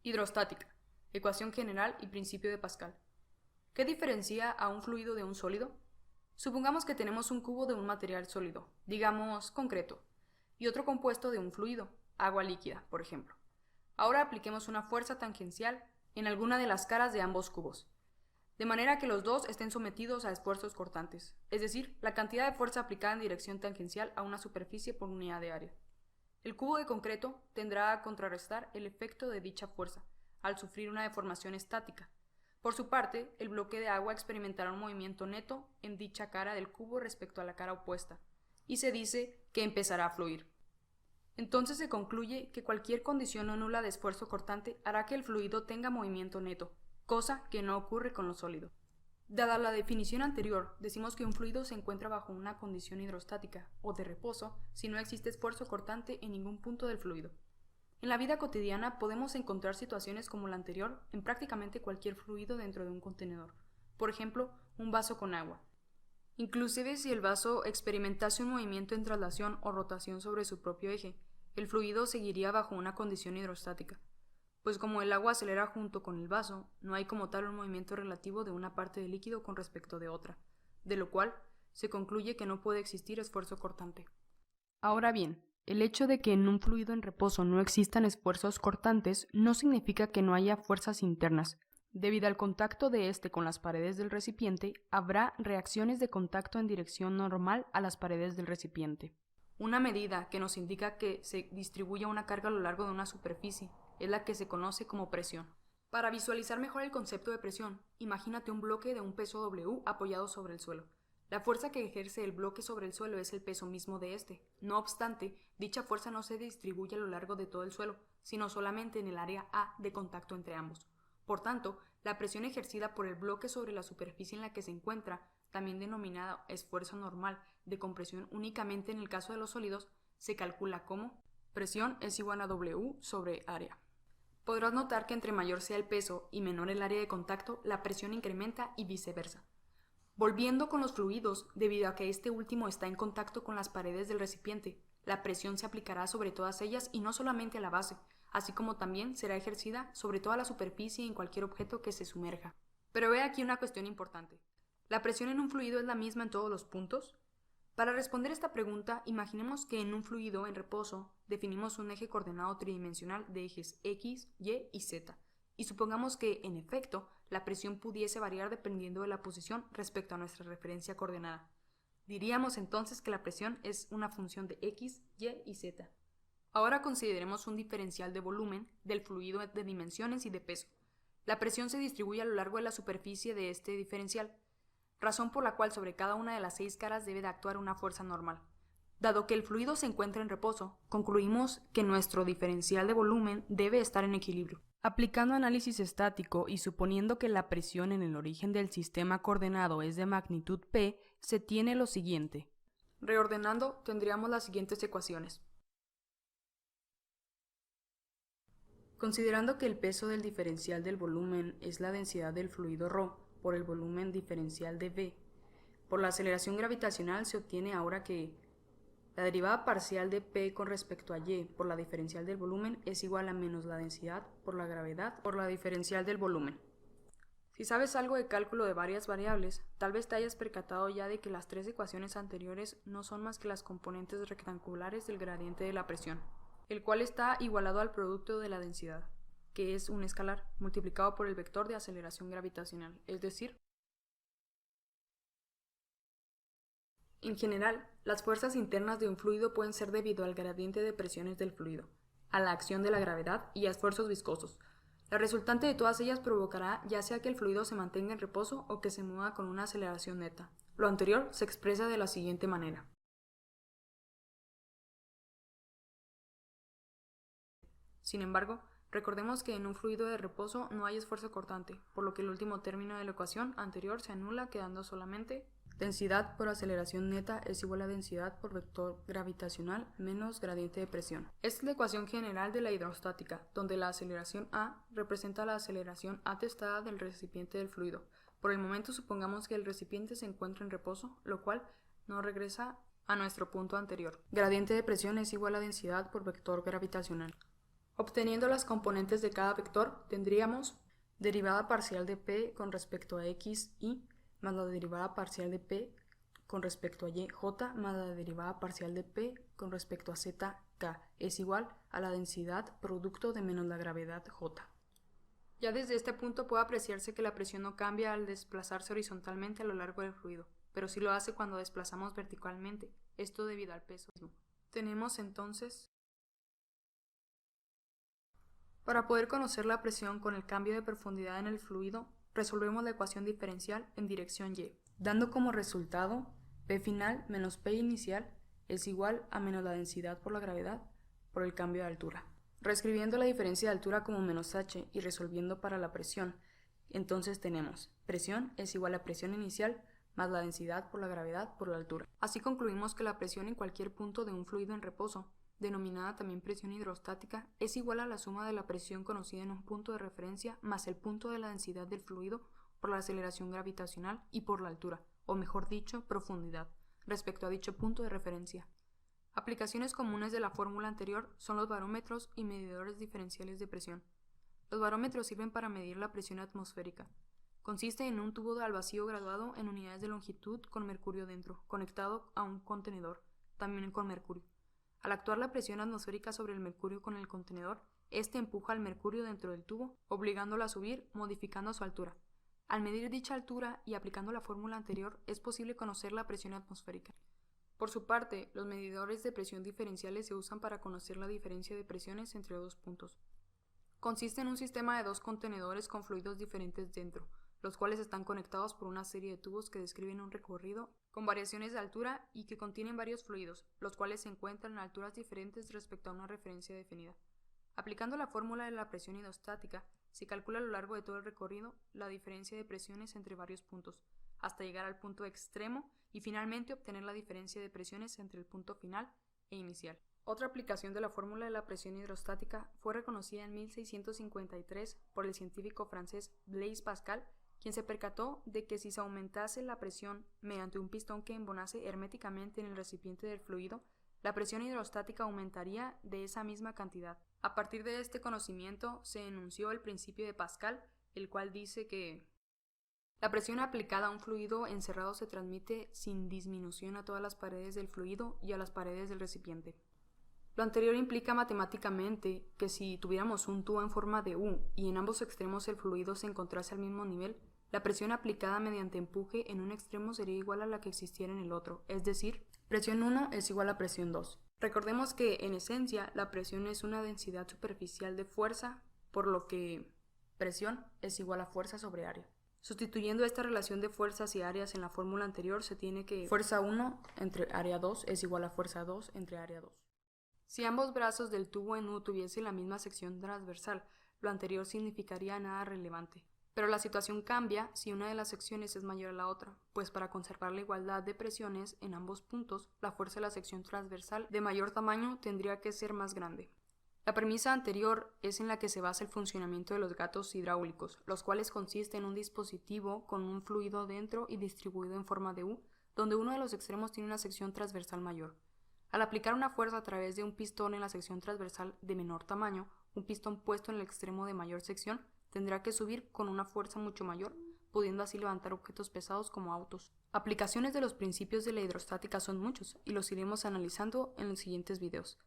Hidrostática, ecuación general y principio de Pascal. ¿Qué diferencia a un fluido de un sólido? Supongamos que tenemos un cubo de un material sólido, digamos concreto, y otro compuesto de un fluido, agua líquida, por ejemplo. Ahora apliquemos una fuerza tangencial en alguna de las caras de ambos cubos, de manera que los dos estén sometidos a esfuerzos cortantes, es decir, la cantidad de fuerza aplicada en dirección tangencial a una superficie por unidad de área. El cubo de concreto tendrá a contrarrestar el efecto de dicha fuerza, al sufrir una deformación estática. Por su parte, el bloque de agua experimentará un movimiento neto en dicha cara del cubo respecto a la cara opuesta, y se dice que empezará a fluir. Entonces se concluye que cualquier condición no nula de esfuerzo cortante hará que el fluido tenga movimiento neto, cosa que no ocurre con lo sólido. Dada la definición anterior, decimos que un fluido se encuentra bajo una condición hidrostática o de reposo si no existe esfuerzo cortante en ningún punto del fluido. En la vida cotidiana podemos encontrar situaciones como la anterior en prácticamente cualquier fluido dentro de un contenedor, por ejemplo, un vaso con agua. Inclusive si el vaso experimentase un movimiento en traslación o rotación sobre su propio eje, el fluido seguiría bajo una condición hidrostática, pues como el agua acelera junto con el vaso, no hay como tal un movimiento relativo de una parte del líquido con respecto de otra, de lo cual se concluye que no puede existir esfuerzo cortante. Ahora bien, el hecho de que en un fluido en reposo no existan esfuerzos cortantes no significa que no haya fuerzas internas. Debido al contacto de este con las paredes del recipiente, habrá reacciones de contacto en dirección normal a las paredes del recipiente. Una medida que nos indica que se distribuye una carga a lo largo de una superficie es la que se conoce como presión. Para visualizar mejor el concepto de presión, imagínate un bloque de un peso W apoyado sobre el suelo. La fuerza que ejerce el bloque sobre el suelo es el peso mismo de este. No obstante, dicha fuerza no se distribuye a lo largo de todo el suelo, sino solamente en el área A de contacto entre ambos. Por tanto, la presión ejercida por el bloque sobre la superficie en la que se encuentra, también denominada esfuerzo normal de compresión únicamente en el caso de los sólidos, se calcula como presión es igual a W sobre área. Podrás notar que entre mayor sea el peso y menor el área de contacto, la presión incrementa y viceversa. Volviendo con los fluidos, debido a que este último está en contacto con las paredes del recipiente, la presión se aplicará sobre todas ellas y no solamente a la base, así como también será ejercida sobre toda la superficie y en cualquier objeto que se sumerja. Pero ve aquí una cuestión importante. ¿La presión en un fluido es la misma en todos los puntos? Para responder esta pregunta, imaginemos que en un fluido en reposo definimos un eje coordenado tridimensional de ejes X, Y y Z, y supongamos que, en efecto, la presión pudiese variar dependiendo de la posición respecto a nuestra referencia coordenada. Diríamos entonces que la presión es una función de X, Y y Z. Ahora consideremos un diferencial de volumen del fluido de dimensiones y de peso. La presión se distribuye a lo largo de la superficie de este diferencial, razón por la cual sobre cada una de las 6 caras debe de actuar una fuerza normal. Dado que el fluido se encuentra en reposo, concluimos que nuestro diferencial de volumen debe estar en equilibrio. Aplicando análisis estático y suponiendo que la presión en el origen del sistema coordenado es de magnitud P, se tiene lo siguiente. Reordenando, tendríamos las siguientes ecuaciones. Considerando que el peso del diferencial del volumen es la densidad del fluido ρ por el volumen diferencial de V, por la aceleración gravitacional se obtiene ahora que la derivada parcial de P con respecto a Y por la diferencial del volumen es igual a menos la densidad por la gravedad por la diferencial del volumen. Si sabes algo de cálculo de varias variables, tal vez te hayas percatado ya de que las 3 ecuaciones anteriores no son más que las componentes rectangulares del gradiente de la presión, el cual está igualado al producto de la densidad, que es un escalar, multiplicado por el vector de aceleración gravitacional, es decir, en general, las fuerzas internas de un fluido pueden ser debido al gradiente de presiones del fluido, a la acción de la gravedad y a esfuerzos viscosos. La resultante de todas ellas provocará ya sea que el fluido se mantenga en reposo o que se mueva con una aceleración neta. Lo anterior se expresa de la siguiente manera. Sin embargo, recordemos que en un fluido de reposo no hay esfuerzo cortante, por lo que el último término de la ecuación anterior se anula quedando solamente densidad por aceleración neta es igual a densidad por vector gravitacional menos gradiente de presión. Esta es la ecuación general de la hidrostática, donde la aceleración A representa la aceleración atestada del recipiente del fluido. Por el momento supongamos que el recipiente se encuentra en reposo, lo cual nos regresa a nuestro punto anterior. Gradiente de presión es igual a densidad por vector gravitacional. Obteniendo las componentes de cada vector, tendríamos derivada parcial de p con respecto a x, y, más la derivada parcial de p con respecto a y, j, más la derivada parcial de p con respecto a z, k, es igual a la densidad producto de menos la gravedad j. Ya desde este punto puede apreciarse que la presión no cambia al desplazarse horizontalmente a lo largo del fluido, pero sí lo hace cuando desplazamos verticalmente, esto debido al peso mismo. Tenemos entonces, para poder conocer la presión con el cambio de profundidad en el fluido, resolvemos la ecuación diferencial en dirección y, dando como resultado P final menos P inicial es igual a menos la densidad por la gravedad por el cambio de altura. Reescribiendo la diferencia de altura como menos h y resolviendo para la presión, entonces tenemos presión es igual a presión inicial más la densidad por la gravedad por la altura. Así concluimos que la presión en cualquier punto de un fluido en reposo, denominada también presión hidrostática, es igual a la suma de la presión conocida en un punto de referencia más el punto de la densidad del fluido por la aceleración gravitacional y por la altura, o mejor dicho, profundidad, respecto a dicho punto de referencia. Aplicaciones comunes de la fórmula anterior son los barómetros y medidores diferenciales de presión. Los barómetros sirven para medir la presión atmosférica. Consiste en un tubo al vacío graduado en unidades de longitud con mercurio dentro, conectado a un contenedor, también con mercurio. Al actuar la presión atmosférica sobre el mercurio con el contenedor, este empuja al mercurio dentro del tubo, obligándolo a subir, modificando su altura. Al medir dicha altura y aplicando la fórmula anterior, es posible conocer la presión atmosférica. Por su parte, los medidores de presión diferenciales se usan para conocer la diferencia de presiones entre dos puntos. Consiste en un sistema de dos contenedores con fluidos diferentes dentro, los cuales están conectados por una serie de tubos que describen un recorrido con variaciones de altura y que contienen varios fluidos, los cuales se encuentran a alturas diferentes respecto a una referencia definida. Aplicando la fórmula de la presión hidrostática, se calcula a lo largo de todo el recorrido la diferencia de presiones entre varios puntos, hasta llegar al punto extremo y finalmente obtener la diferencia de presiones entre el punto final e inicial. Otra aplicación de la fórmula de la presión hidrostática fue reconocida en 1653 por el científico francés Blaise Pascal, quien se percató de que si se aumentase la presión mediante un pistón que embonase herméticamente en el recipiente del fluido, la presión hidrostática aumentaría de esa misma cantidad. A partir de este conocimiento se enunció el principio de Pascal, el cual dice que la presión aplicada a un fluido encerrado se transmite sin disminución a todas las paredes del fluido y a las paredes del recipiente. Lo anterior implica matemáticamente que si tuviéramos un tubo en forma de U y en ambos extremos el fluido se encontrase al mismo nivel, la presión aplicada mediante empuje en un extremo sería igual a la que existiera en el otro, es decir, presión 1 es igual a presión 2. Recordemos que, en esencia, la presión es una densidad superficial de fuerza, por lo que presión es igual a fuerza sobre área. Sustituyendo esta relación de fuerzas y áreas en la fórmula anterior, se tiene que fuerza 1 entre área 2 es igual a fuerza 2 entre área 2. Si ambos brazos del tubo en U tuviesen la misma sección transversal, lo anterior significaría nada relevante. Pero la situación cambia si una de las secciones es mayor a la otra, pues para conservar la igualdad de presiones en ambos puntos, la fuerza de la sección transversal de mayor tamaño tendría que ser más grande. La premisa anterior es en la que se basa el funcionamiento de los gatos hidráulicos, los cuales consisten en un dispositivo con un fluido dentro y distribuido en forma de U, donde uno de los extremos tiene una sección transversal mayor. Al aplicar una fuerza a través de un pistón en la sección transversal de menor tamaño, un pistón puesto en el extremo de mayor sección tendrá que subir con una fuerza mucho mayor, pudiendo así levantar objetos pesados como autos. Aplicaciones de los principios de la hidrostática son muchos y los iremos analizando en los siguientes videos.